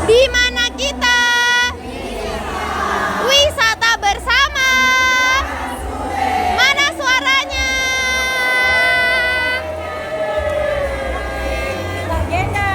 Di mana kita wisata bersama. Mana suaranya? Legenda.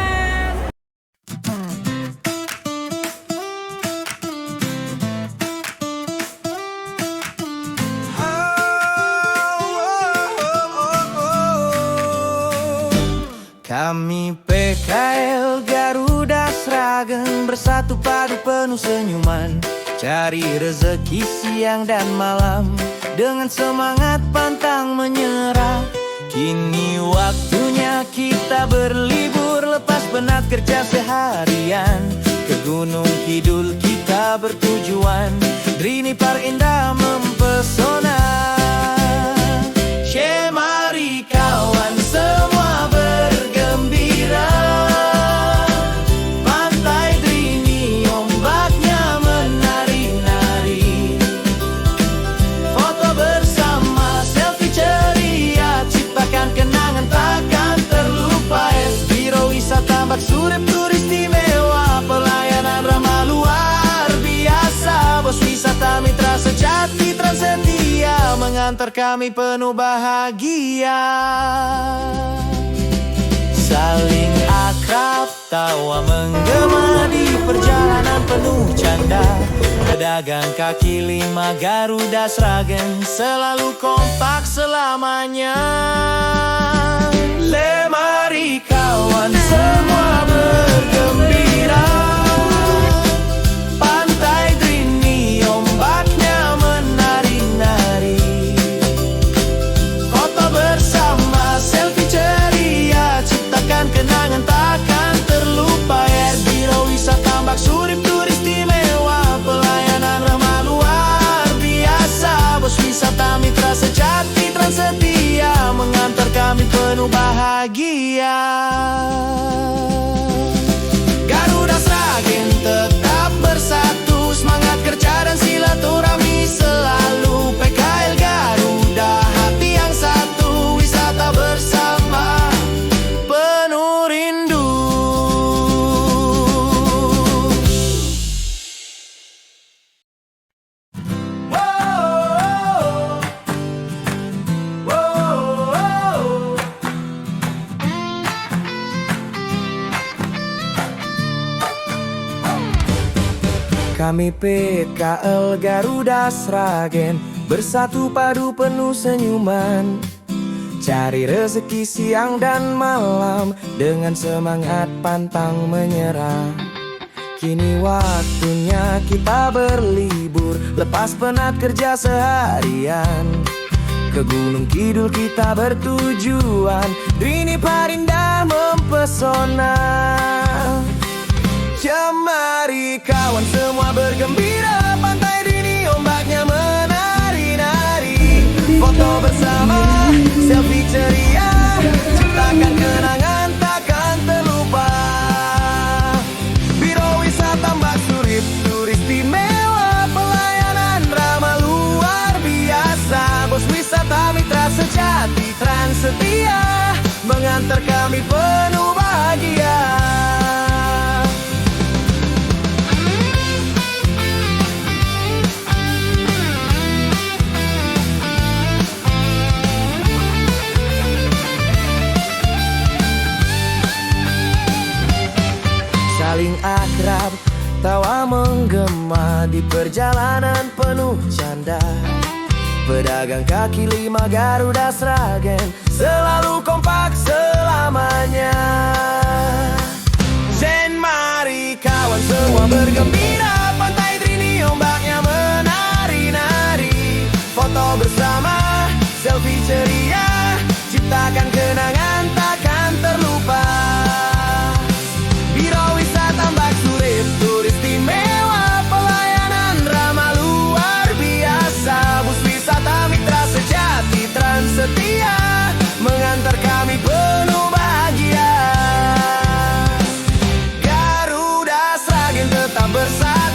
Kami PKL Garuda Sragen bersatu padu penuh senyuman, cari rezeki siang dan malam dengan semangat pantang menyerah. Kini waktunya kita berlibur lepas penat kerja seharian. Ke Gunung Kidul kita bertujuan, Drini Par indah mempesona. Mari kawan semua bergembira, Pantai Drini ombaknya menari-nari. Foto bersama, selfie ceria, ciptakan kenangan takkan terlupa. Biro Wisata Bak Surip turis istimewa, pelayanan ramah luar biasa. Bos wisata mitra sejati Trans Setia mengantar kami penuh bahagia. Saling akrab, tawa menggema di perjalanan penuh canda. Pedagang kaki lima Garuda Sragen selalu kompak selamanya. Mari kawan semua bergembira, Pantai Drini ombaknya menari-nari. Foto bersama, selfie ceria, ciptakan kenangan takkan terlupa. Biro Wisata Bak Surip turis istimewa, pelayanan ramah luar biasa. Bos wisata mitra sejati Trans Setia mengantar kami penuh bahagia. Garuda Sragen tetap bersatu, semangat kerja dan silaturahmi selalu. PKL Garuda hati yang satu, wisata bersama penuh rindu. Kami PKL Garuda Sragen bersatu padu penuh senyuman, cari rezeki siang dan malam dengan semangat pantang menyerah. Kini waktunya kita berlibur lepas penat kerja seharian. Ke Gunung Kidul kita bertujuan, Drini Par indah mempesona. Mari kawan semua bergembira, Pantai Drini ombaknya menari-nari. Foto bersama, selfie ceria, ciptakan kenangan takkan terlupa. Biro Wisata Bak Surip turis istimewa, pelayanan ramah luar biasa. Bos wisata mitra sejati Trans Setia mengantar kami penuh bahagia. Saling akrab, tawa menggema di perjalanan penuh canda. Pedagang kaki lima Garuda Sragen selalu kompak selamanya. Mari kawan semua bergembira, Pantai Drini ombaknya menari-nari. Foto bersama, selfie ceria, ciptakan kenangan takkan terlupa. Biro Wisata Bak Surip turis istimewa, pelayanan ramah luar biasa. Bus wisata mitra sejati Trans Setia mengantar kami penuh bahagia. Garuda Sragen tetap bersatu,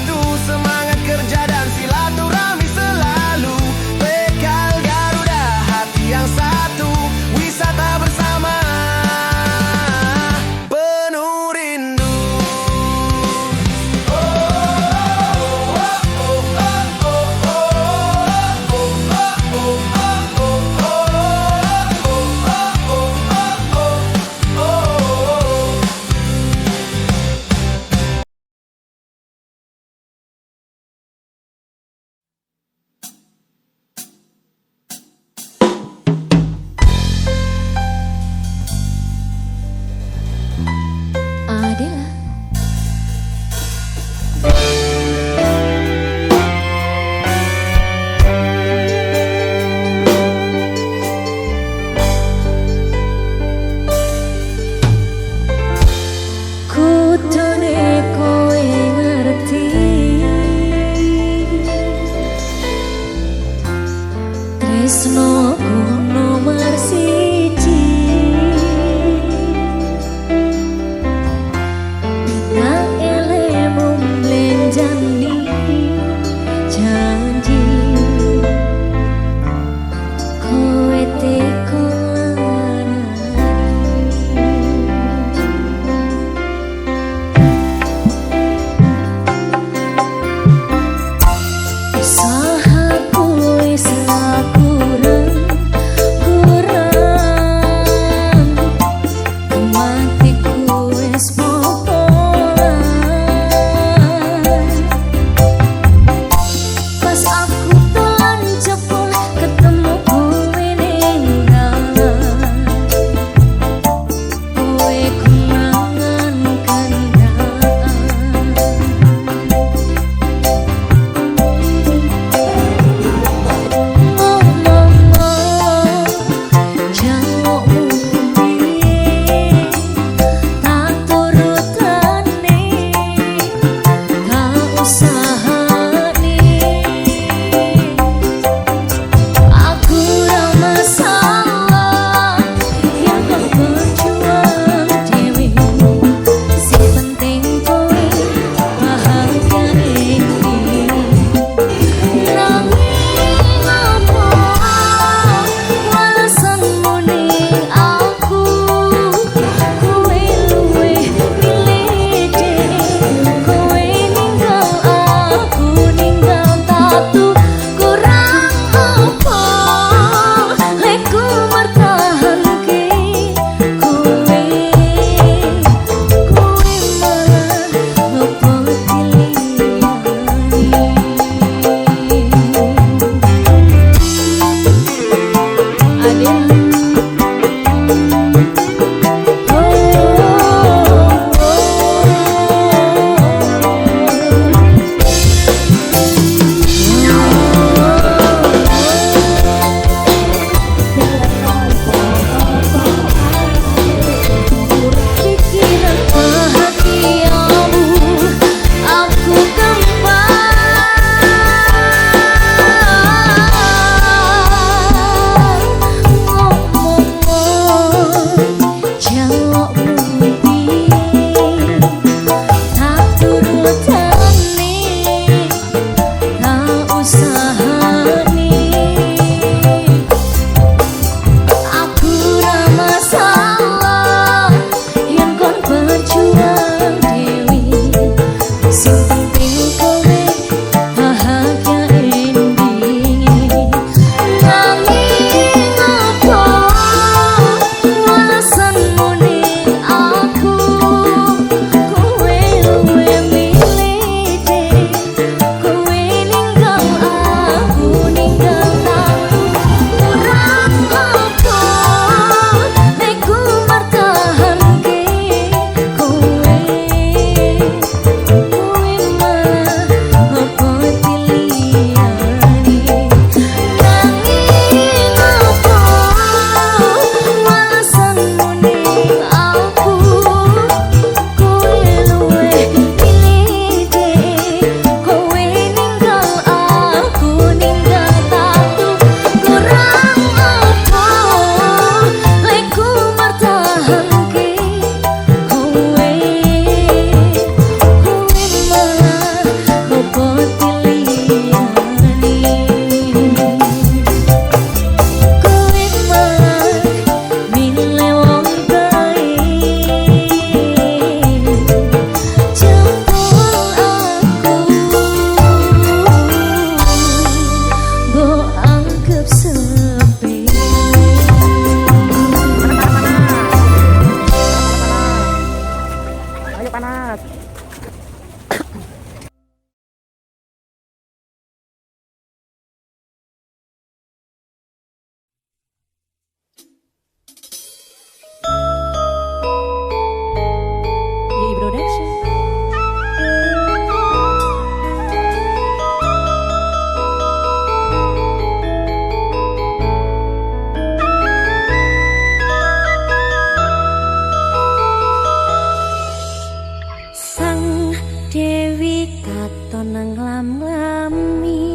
Dewi katon nglam-nglami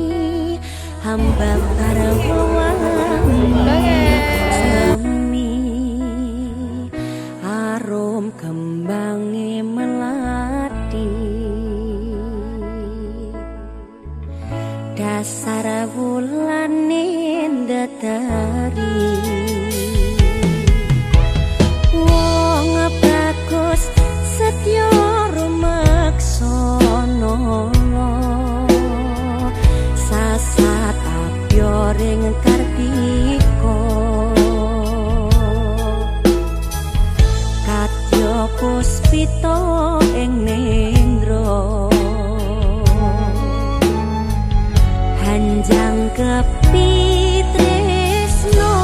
hamba karawang semi arum kembange melati dasar wulane ndetari wong bagus setya rumaksono sasat apyoring kartika katya puspita ing nendra hanjang kepitresno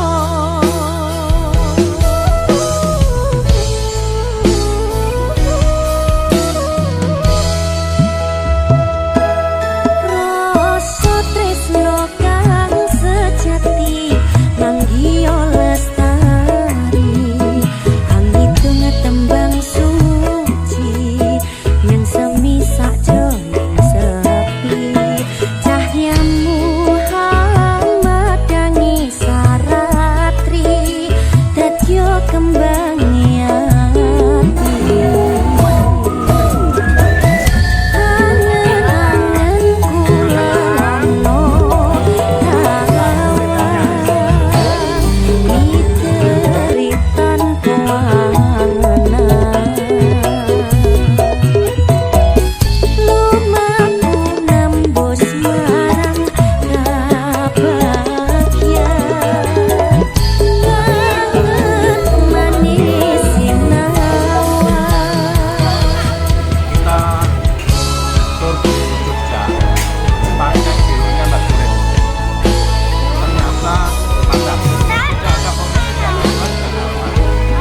rasa tresno kang sejati manggiyo lestari angitung tembang suci yang semisak jroning sepi cahyamu hamadangi saratri dadya kembangi ati angen-angen kula lano miteri tanpa angenan lumaku nembus marang kebahagiaan banget manis sinawa Kita tur di Jogja, tempatnya dirinya Mbak Surip. Ternyata padat. Tidak ada pemilik yang lewat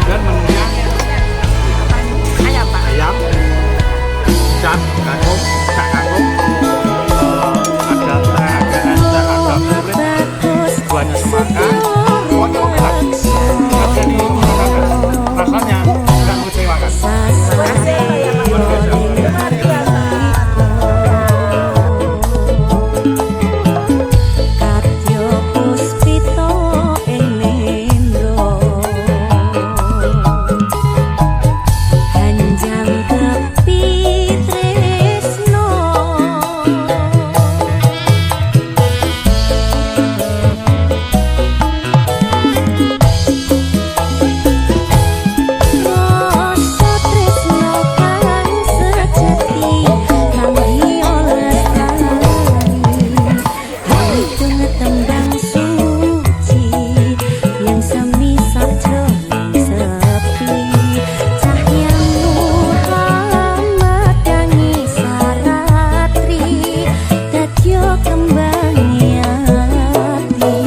dan menunya ayam, dan kangkung, ada teh, ada es teh, ada kulit, buahnya semangka, pokoknya oke lah. Jadi rasanya nggak mengecewakan. Katya puspita ing nendra hanjang kepitresno rasa tresno kang sejati manggiyo lestari hitung tembang suci yang semisak jroning sepi cahyamu hamadangi saratri dadya kembangi ati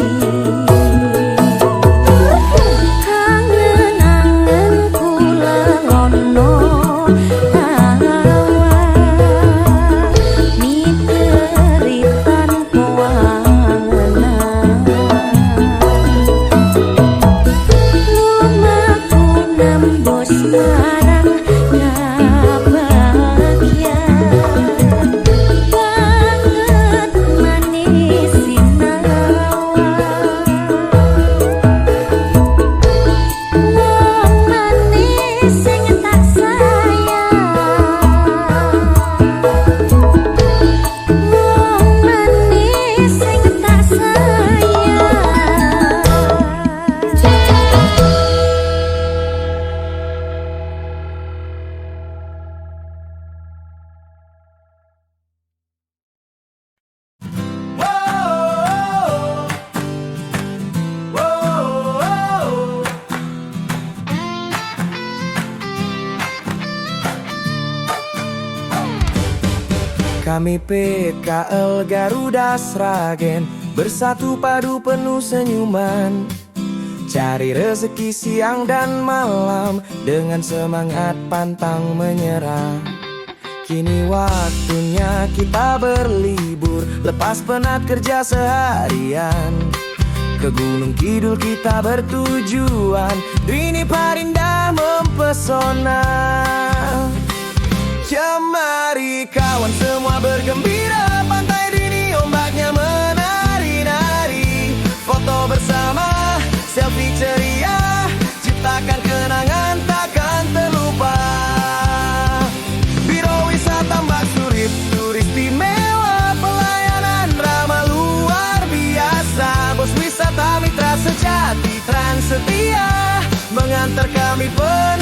angen-angen kula lono miteri tanpa angenan lumaku nembus marang kebahagiaan banget manis sinawa wong manis sing tak sayang wong manis sing tak sayang Kami PKL Garuda Sragen bersatu padu penuh senyuman, cari rezeki siang dan malam dengan semangat pantang menyerah. Kini waktunya kita berlibur, lepas penat kerja seharian. Ke Gunung Kidul kita bertujuan, Drini Parindah mempesona. Kemari kawan semua bergembira, pantai dini ombaknya menari-nari. Foto bersama, selfie ceria, ciptakan kenangan takkan terlupa. Biro Wisata Mbak Surip, turis istimewa, pelayanan ramah luar biasa. Bos wisata mitra sejati, Trans setia, mengantar kami penuh